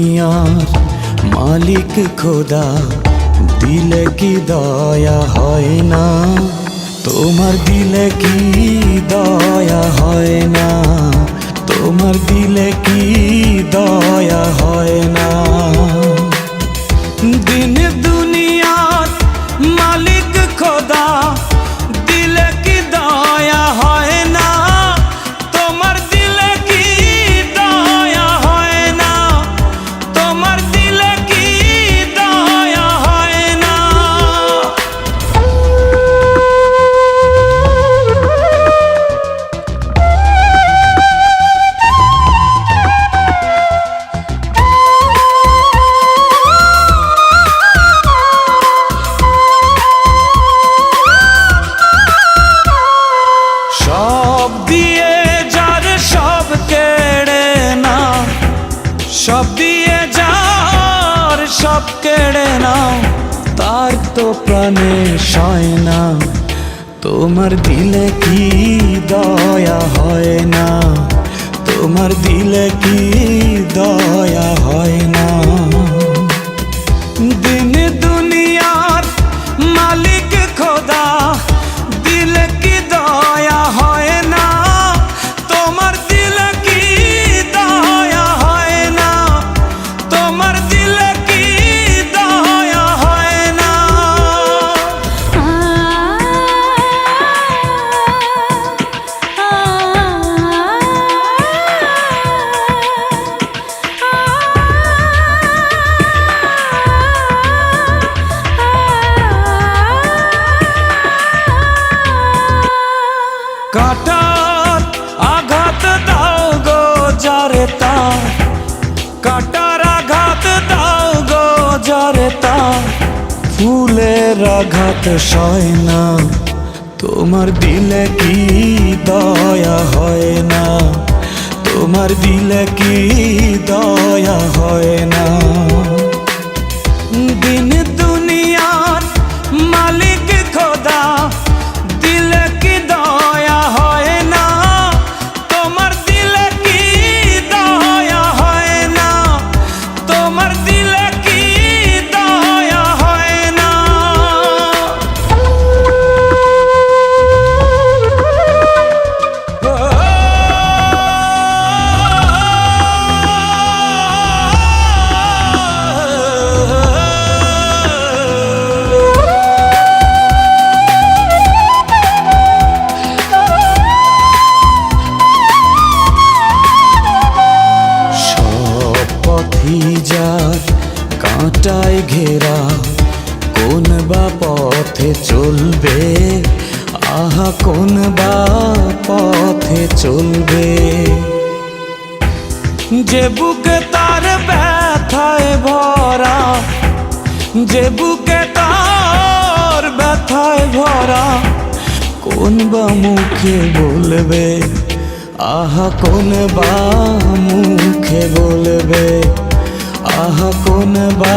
দুনিয়ার মালিক খোদা, দিলে কি দয়া হয় না? তোমার দিলে কি দয়া হয় না? তোমার দিলে কি দয়া হয় না? দিন দুনিয়ার মালিক খোদা, দিলে কি দয়া হয় না? তোমার দিলে কি দয়া হয় না? তোমার দিলে কি দয়া হয় না? সব দিয়ে যার সব কেড়ে নাও, সব দিয়ে যার সব কেড়ে নাও, তার তো প্রাণে সয় না। তোমার দিলে কি দয়া হয় না? তোমার দিলে কি দয়া হয় না? দিন দুনিয়ার মালিক খোদা, দিলে কি দয়া হয় না? তোমার দিলে কি দয়া হয় না? তোমার দিলে কি দয়া হয় না? কাটার আঘাত দাও গো যারে তার, কাটার আঘাত দাও গো যারে তার, ফুলের আঘাত সয় না। তোমার দিলে কি দয়া হয় না? তোমার দিলে কি দয়া হয় না? দিন দুনিয়ার মালিক খোদা, দিলে কি দয়া হয় না? তোমার দিলে কি দয়া হয় না? তোমার দিলে কি দয়া হয় না? যার কাঁটায় ঘেরা, কোন বা পথে চলবে? আহা কোন বা পথে চলবে? যে বুকে তার ব্যথায় ভরা, যে বুকে তার ব্যথায় ভরা, কোন বা মুখে বলবে? আহা কোন বা মুখে বলবে? আহা কোন বা